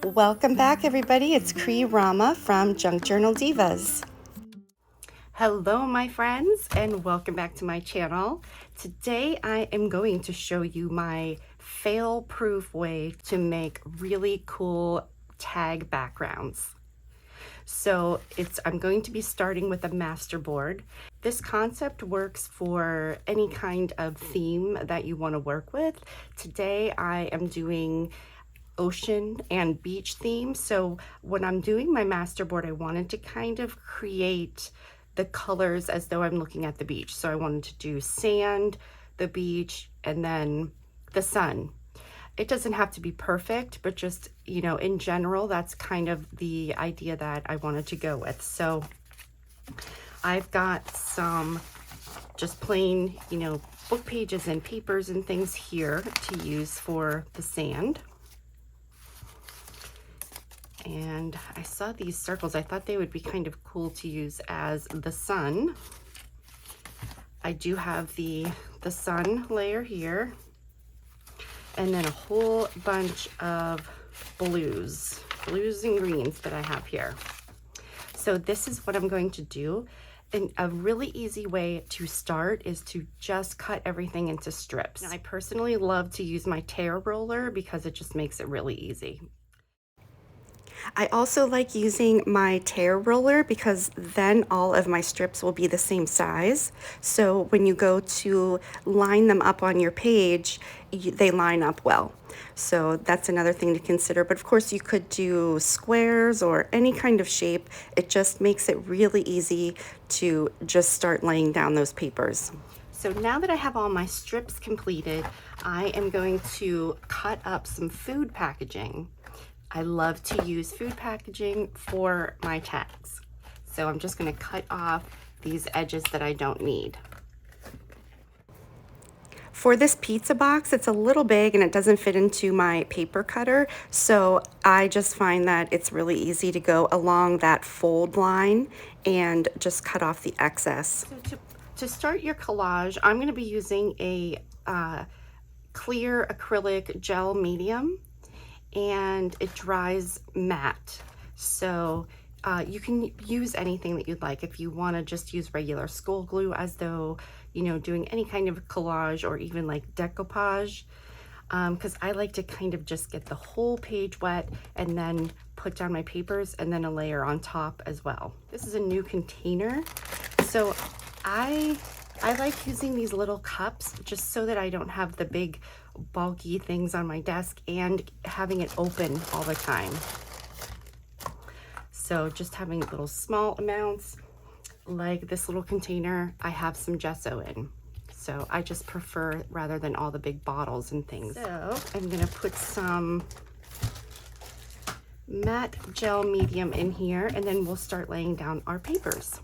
Welcome back, everybody. It's Rama from Junk Journal Divas. Hello, my friends, and welcome back to my channel. Today, I am going to show you my fail-proof way to make really cool tag backgrounds. So I'm going to be starting with a masterboard. This concept works for any kind of theme that you want to work with. Today, I am doing ocean and beach theme. So when I'm doing my masterboard, I wanted to kind of create the colors as though I'm looking at the beach. So I wanted to do sand, the beach, and then the sun. It doesn't have to be perfect, but just, in general, that's kind of the idea that I wanted to go with. So I've got some just plain, book pages and papers and things here to use for the sand. And I saw these circles. I thought they would be kind of cool to use as the sun. I do have the sun layer here, and then a whole bunch of blues and greens that I have here. So this is what I'm going to do. And a really easy way to start is to just cut everything into strips. And I personally love to use my tear roller because it just makes it really easy. I also like using my tear roller because then all of my strips will be the same size. So when you go to line them up on your page, they line up well. So that's another thing to consider. But of course you could do squares or any kind of shape. It just makes it really easy to just start laying down those papers. So now that I have all my strips completed, I am going to cut up some food packaging. I love to use food packaging for my tags. So I'm just going to cut off these edges that I don't need. For this pizza box, it's a little big and it doesn't fit into my paper cutter. So I just find that it's really easy to go along that fold line and just cut off the excess. So to start your collage, I'm going to be using a clear acrylic gel medium. And it dries matte. So you can use anything that you'd like. If you want to just use regular school glue as though, doing any kind of collage or even like decoupage, because I like to kind of just get the whole page wet and then put down my papers and then a layer on top as well. This is a new container. So I like using these little cups just so that I don't have the big bulky things on my desk and having it open all the time. So just having little small amounts like this little container, I have some gesso in. So I just prefer rather than all the big bottles and things. So I'm gonna put some matte gel medium in here and then we'll start laying down our papers.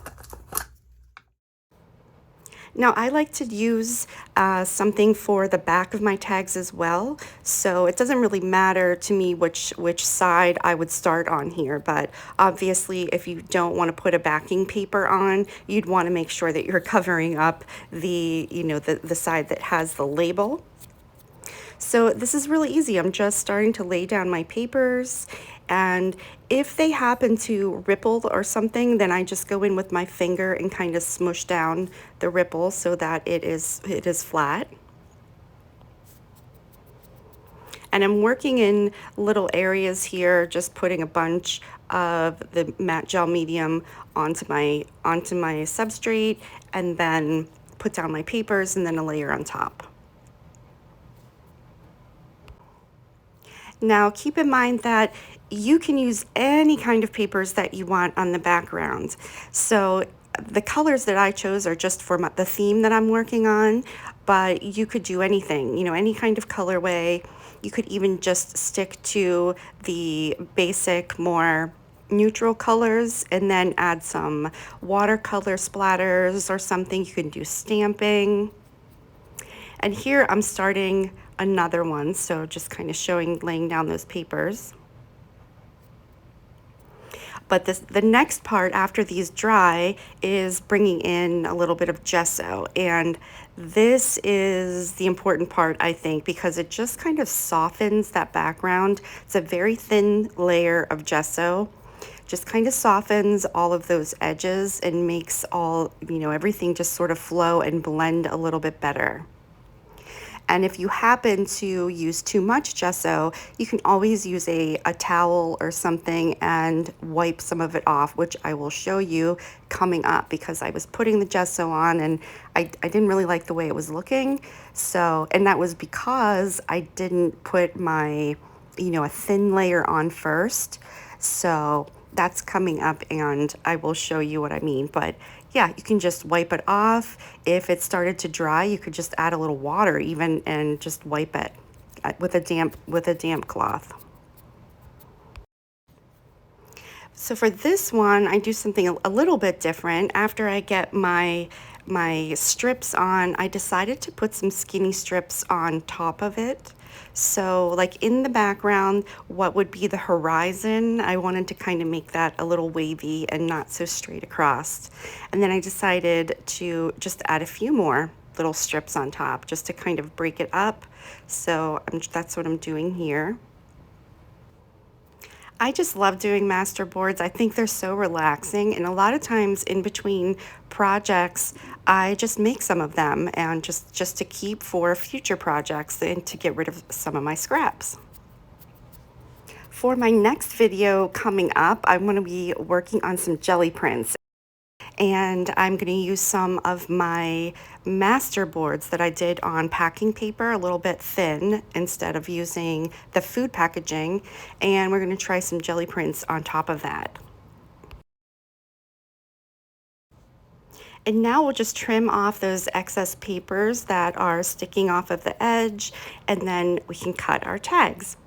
Now I like to use something for the back of my tags as well, so it doesn't really matter to me which side I would start on here, but obviously if you don't want to put a backing paper on, you'd want to make sure that you're covering up the side that has the label. So this is really easy. I'm just starting to lay down my papers, and if they happen to ripple or something, then I just go in with my finger and kind of smush down the ripple so that it is flat. And I'm working in little areas here, just putting a bunch of the matte gel medium onto my substrate, and then put down my papers and then a layer on top. Now keep in mind that you can use any kind of papers that you want on the background. So the colors that I chose are just for the theme that I'm working on, but you could do anything, any kind of colorway. You could even just stick to the basic, more neutral colors and then add some watercolor splatters or something. You can do stamping. And here I'm starting another one, so just kind of laying down those papers. But the next part after these dry is bringing in a little bit of gesso. And this is the important part, I think, because it just kind of softens that background. It's a very thin layer of gesso. Just kind of softens all of those edges and makes all, everything just sort of flow and blend a little bit better. And if you happen to use too much gesso, you can always use a towel or something and wipe some of it off, which I will show you coming up, because I was putting the gesso on and I didn't really like the way it was looking. So, and that was because I didn't put my, a thin layer on first. So that's coming up and I will show you what I mean. But yeah, you can just wipe it off. If it started to dry, you could just add a little water even and just wipe it with a damp cloth. So for this one, I do something a little bit different. After I get my strips on, I decided to put some skinny strips on top of it. So like in the background, what would be the horizon, I wanted to kind of make that a little wavy and not so straight across. And then I decided to just add a few more little strips on top just to kind of break it up. So that's what I'm doing here. I just love doing masterboards. I think they're so relaxing, and a lot of times in between projects, I just make some of them and just to keep for future projects and to get rid of some of my scraps. For my next video coming up, I'm going to be working on some jelly prints. And I'm going to use some of my masterboards that I did on packing paper, a little bit thin instead of using the food packaging, and we're going to try some jelly prints on top of that. And now we'll just trim off those excess papers that are sticking off of the edge, and then we can cut our tags.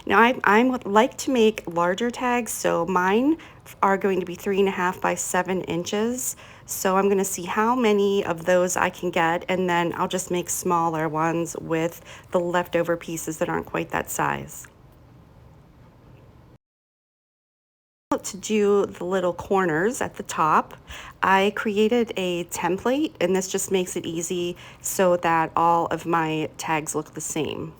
Now I would like to make larger tags, so mine are going to be 3.5 by 7 inches. So I'm going to see how many of those I can get, and then I'll just make smaller ones with the leftover pieces that aren't quite that size. To do the little corners at the top, I created a template, and this just makes it easy so that all of my tags look the same.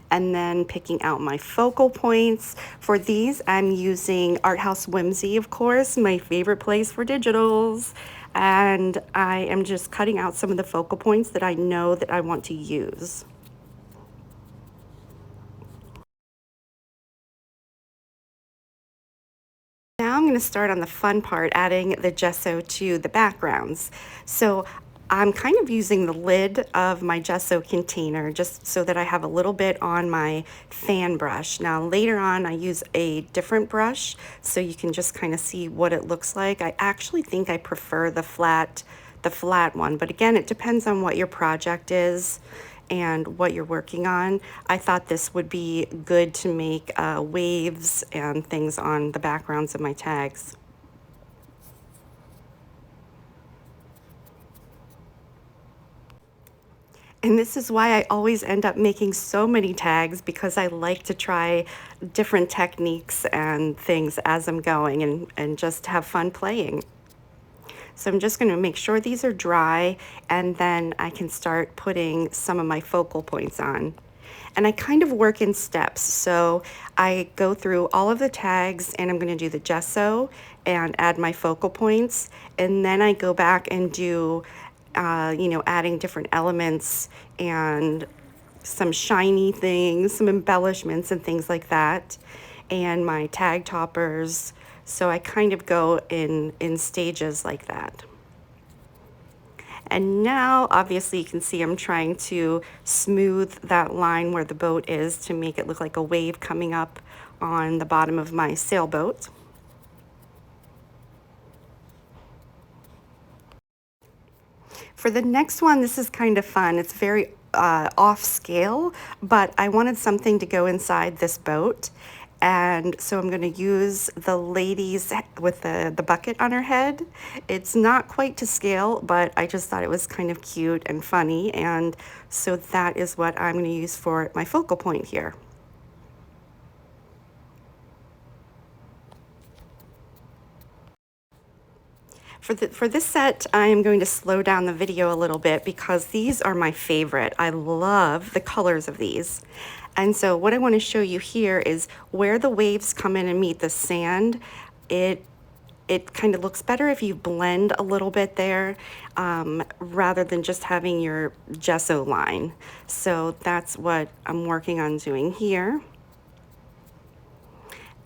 And then picking out my focal points. For these, I'm using House Whimsy, of course, my favorite place for digitals. And I am just cutting out some of the focal points that I know that I want to use. Now I'm going to start on the fun part, adding the gesso to the backgrounds. So I'm kind of using the lid of my gesso container just so that I have a little bit on my fan brush. Now later on I use a different brush so you can just kind of see what it looks like. I actually think I prefer the flat one, but again, it depends on what your project is and what you're working on. I thought this would be good to make waves and things on the backgrounds of my tags. And this is why I always end up making so many tags, because I like to try different techniques and things as I'm going and just have fun playing. So I'm just going to make sure these are dry, and then I can start putting some of my focal points on. And I kind of work in steps. So I go through all of the tags and I'm going to do the gesso and add my focal points. And then I go back and do, adding different elements and some shiny things, some embellishments and things like that, and my tag toppers. So I kind of go in stages like that. And now obviously you can see I'm trying to smooth that line where the boat is to make it look like a wave coming up on the bottom of my sailboat. For the next one, this is kind of fun. It's very off scale, but I wanted something to go inside this boat. And so I'm going to use the lady's with the bucket on her head. It's not quite to scale, but I just thought it was kind of cute and funny. And so that is what I'm going to use for my focal point here. For this set, I am going to slow down the video a little bit because these are my favorite. I love the colors of these. And so what I want to show you here is where the waves come in and meet the sand. It kind of looks better if you blend a little bit there rather than just having your gesso line. So that's what I'm working on doing here.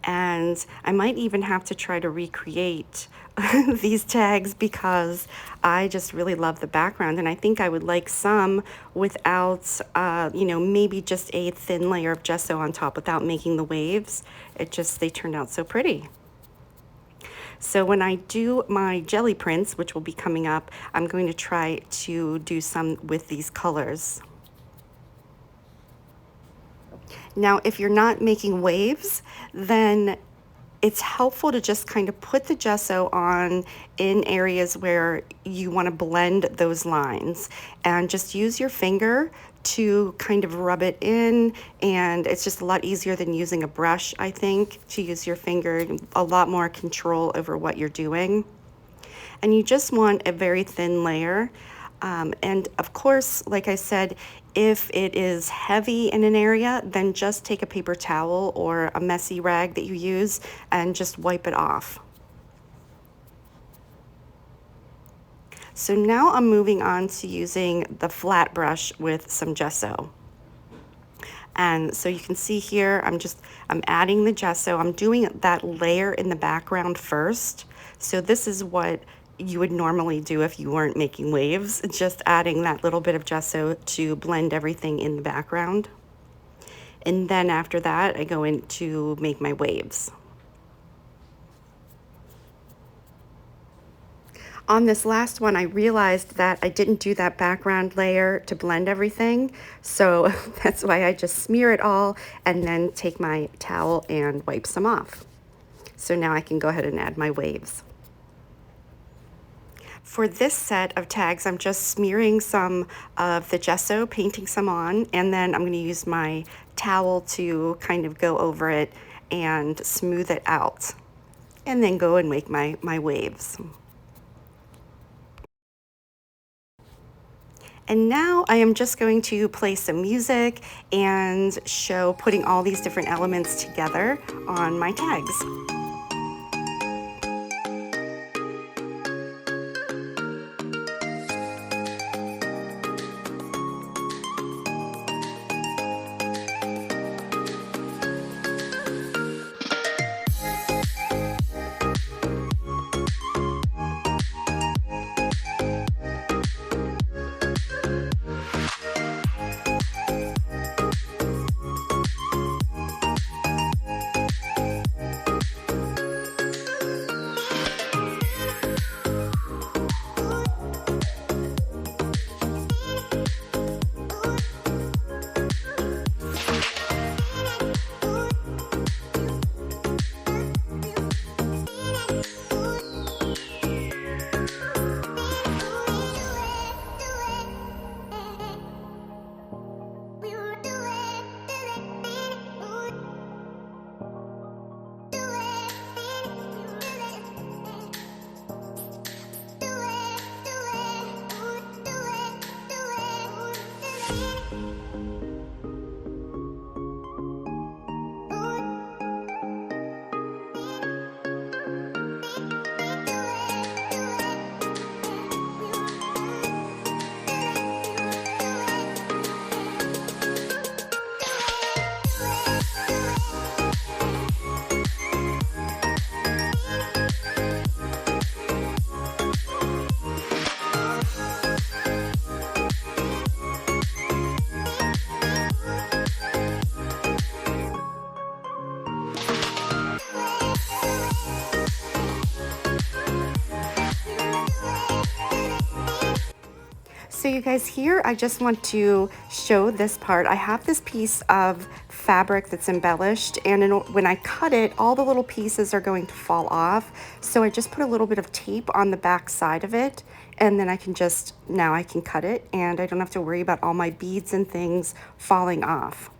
And I might even have to try to recreate these tags because I just really love the background, and I think I would like some without, you know, maybe just a thin layer of gesso on top without making the waves. They turned out so pretty. So when I do my jelly prints, which will be coming up, I'm going to try to do some with these colors. Now, if you're not making waves, then it's helpful to just kind of put the gesso on in areas where you want to blend those lines and just use your finger to kind of rub it in, and it's just a lot easier than using a brush, I think, to use your finger, a lot more control over what you're doing. And you just want a very thin layer. And of course, like I said, if it is heavy in an area, then just take a paper towel or a messy rag that you use and just wipe it off. So now I'm moving on to using the flat brush with some gesso. And so you can see here, I'm adding the gesso. I'm doing that layer in the background first. So this is what you would normally do if you weren't making waves, just adding that little bit of gesso to blend everything in the background. And then after that, I go in to make my waves. On this last one, I realized that I didn't do that background layer to blend everything. So that's why I just smear it all and then take my towel and wipe some off. So now I can go ahead and add my waves. For this set of tags, I'm just smearing some of the gesso, painting some on, and then I'm going to use my towel to kind of go over it and smooth it out, and then go and make my waves. And now I am just going to play some music and show putting all these different elements together on my tags. So you guys, here I just want to show this part. I have this piece of fabric that's embellished, and when I cut it, all the little pieces are going to fall off. So I just put a little bit of tape on the back side of it, and then now I can cut it, and I don't have to worry about all my beads and things falling off.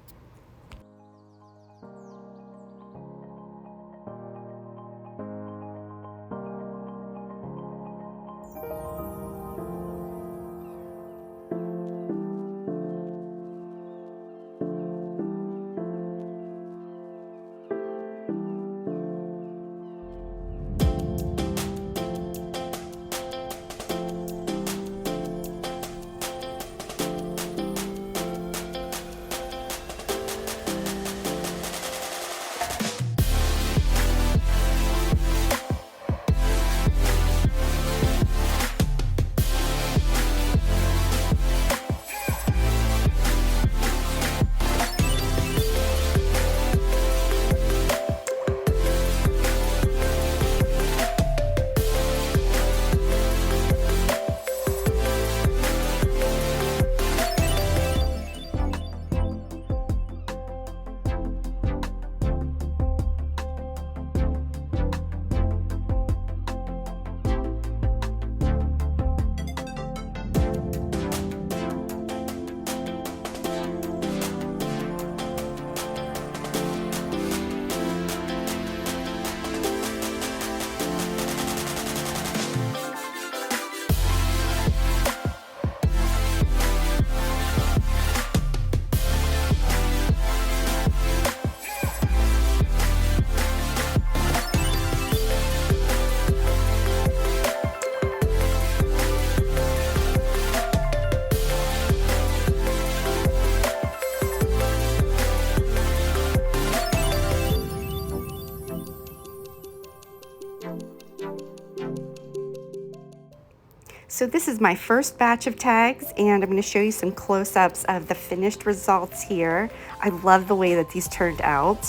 So this is my first batch of tags, and I'm going to show you some close-ups of the finished results here. I love the way that these turned out.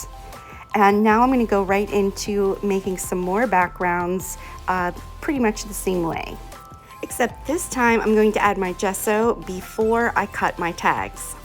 And now I'm going to go right into making some more backgrounds pretty much the same way. Except this time I'm going to add my gesso before I cut my tags.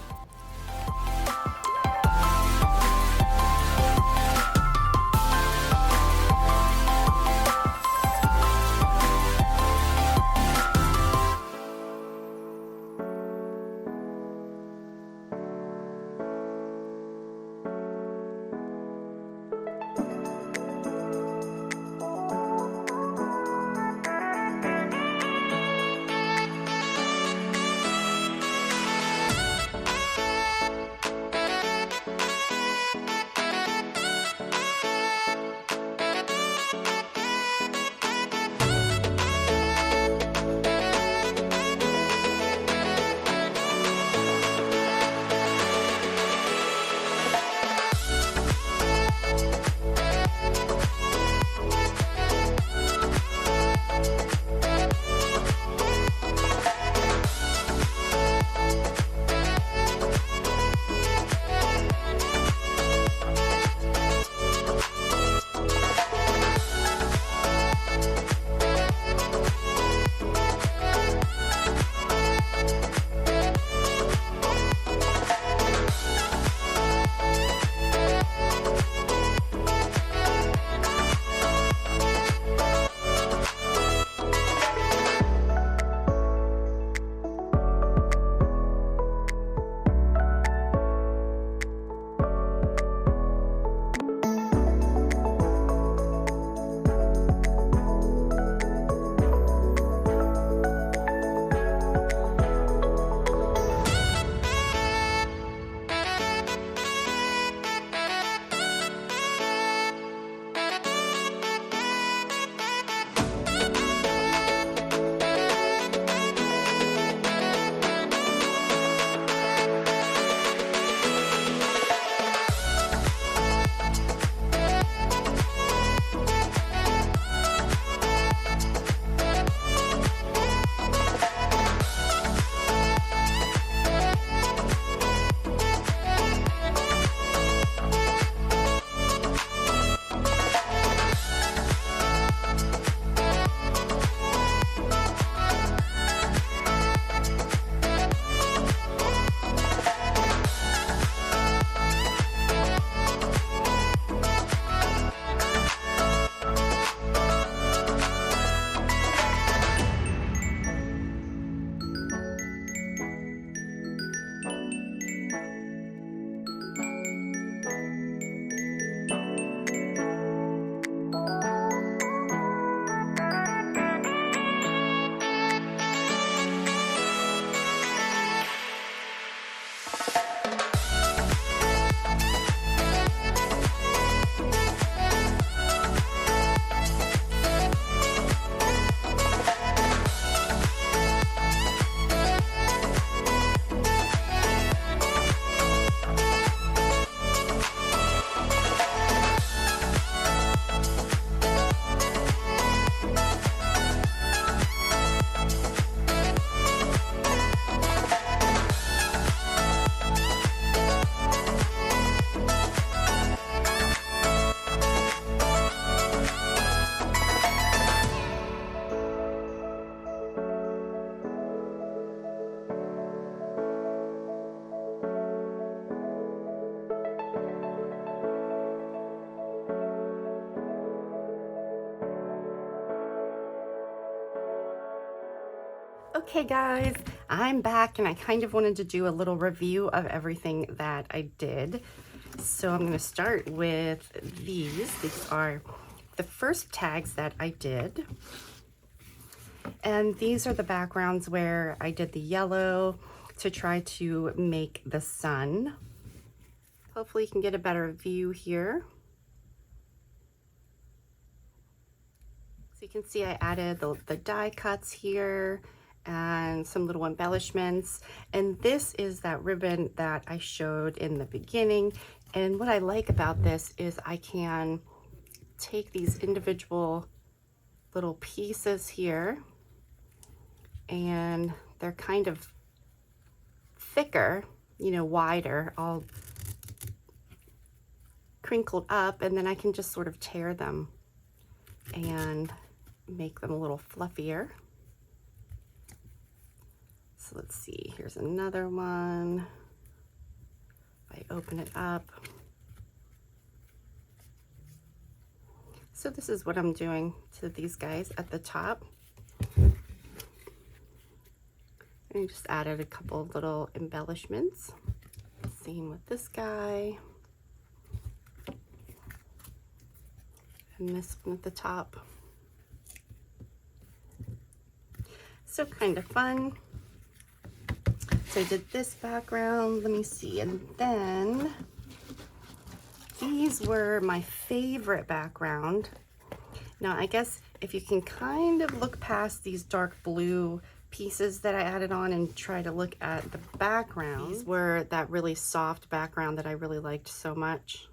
Okay guys, I'm back and I kind of wanted to do a little review of everything that I did. So I'm going to start with these. These are the first tags that I did. And these are the backgrounds where I did the yellow to try to make the sun. Hopefully you can get a better view here. So you can see I added the die cuts here and some little embellishments. And this is that ribbon that I showed in the beginning. And what I like about this is I can take these individual little pieces here and they're kind of thicker, you know, wider, all crinkled up, and then I can just sort of tear them and make them a little fluffier. So let's see, here's another one. If I open it up. So this is what I'm doing to these guys at the top. And just added a couple of little embellishments. Same with this guy. And this one at the top. So kind of fun. So I did this background, let me see, and then these were my favorite background. Now I guess if you can kind of look past these dark blue pieces that I added on and try to look at the background, these were that really soft background that I really liked so much.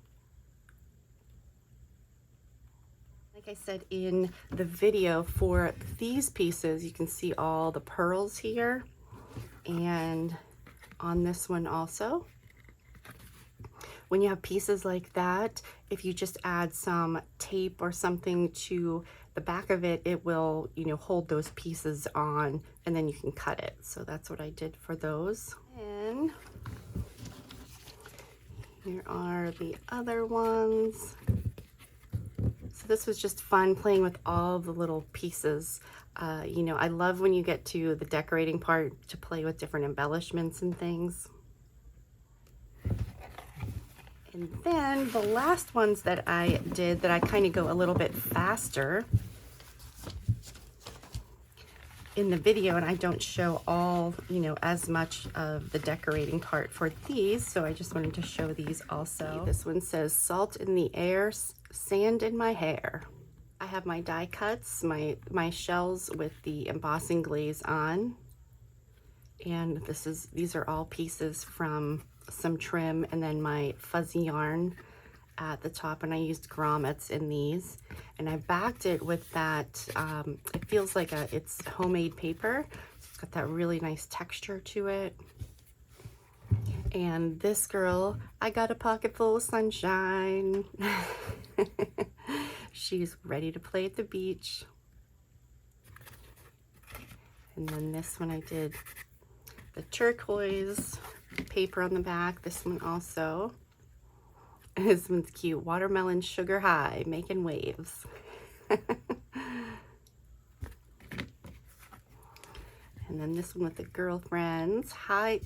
Like I said in the video, for these pieces, you can see all the pearls here, and on this one also. When you have pieces like that, if you just add some tape or something to the back of it, it will, you know, hold those pieces on, and then you can cut it. So that's what I did for those. And here are the other ones. So this was just fun playing with all the little pieces. You know, I love when you get to the decorating part to play with different embellishments and things. And then the last ones that I did that I kind of go a little bit faster in the video, and I don't show all, you know, as much of the decorating part for these, so I just wanted to show these also. This one says, salt in the air, sand in my hair. I have my die cuts, my shells with the embossing glaze on, and these are all pieces from some trim, and then my fuzzy yarn at the top, and I used grommets in these, and I backed it with that it feels like it's homemade paper. It's got that really nice texture to it. And this girl, I got a pocket full of sunshine. She's ready to play at the beach. And then this one I did the turquoise paper on the back. This one also. This one's cute. Watermelon sugar high, making waves. And then this one with the girlfriends. High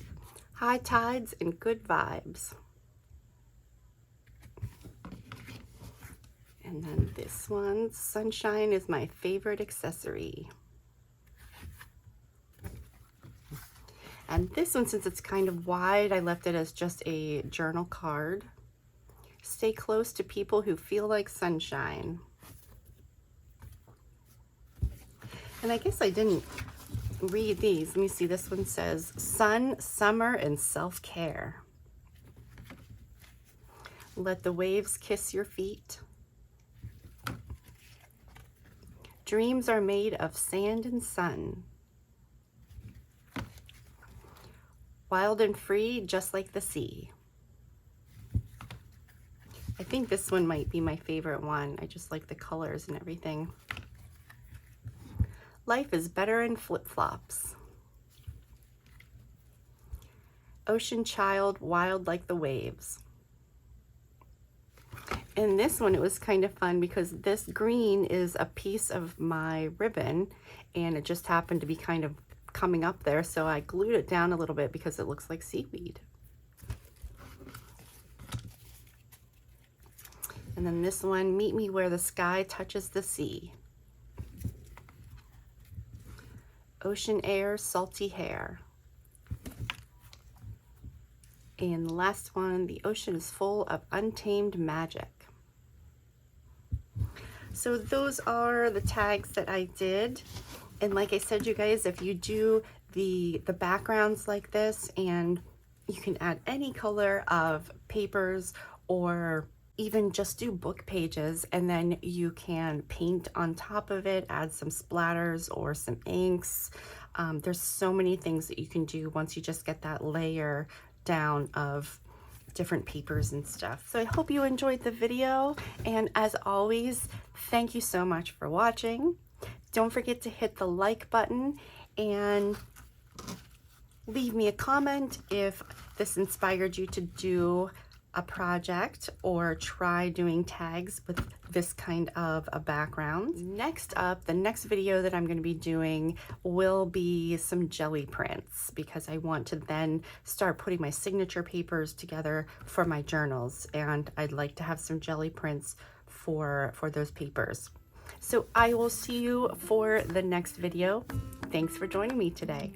tides and good vibes. And then this one, sunshine is my favorite accessory. And this one, since it's kind of wide, I left it as just a journal card. Stay close to people who feel like sunshine. And I guess I didn't read these. Let me see, this one says, sun, summer, and self-care. Let the waves kiss your feet. Dreams are made of sand and sun. Wild and free, just like the sea. I think this one might be my favorite one. I just like the colors and everything. Life is better in flip-flops. Ocean child, wild like the waves. And this one, it was kind of fun because this green is a piece of my ribbon, and it just happened to be kind of coming up there, so I glued it down a little bit because it looks like seaweed. And then this one, meet me where the sky touches the sea. Ocean air, salty hair. And the last one, the ocean is full of untamed magic. So those are the tags that I did. And like I said, you guys, if you do the backgrounds like this, and you can add any color of papers, or even just do book pages, and then you can paint on top of it, add some splatters or some inks, There's so many things that you can do once you just get that layer down of different papers and stuff. So I hope you enjoyed the video, and as always, thank you so much for watching. Don't forget to hit the like button and leave me a comment if this inspired you to do a project or try doing tags with this kind of a background. Next up, the next video that I'm going to be doing will be some jelly prints, because I want to then start putting my signature papers together for my journals, and I'd like to have some jelly prints for those papers. So I will see you for the next video. Thanks for joining me today.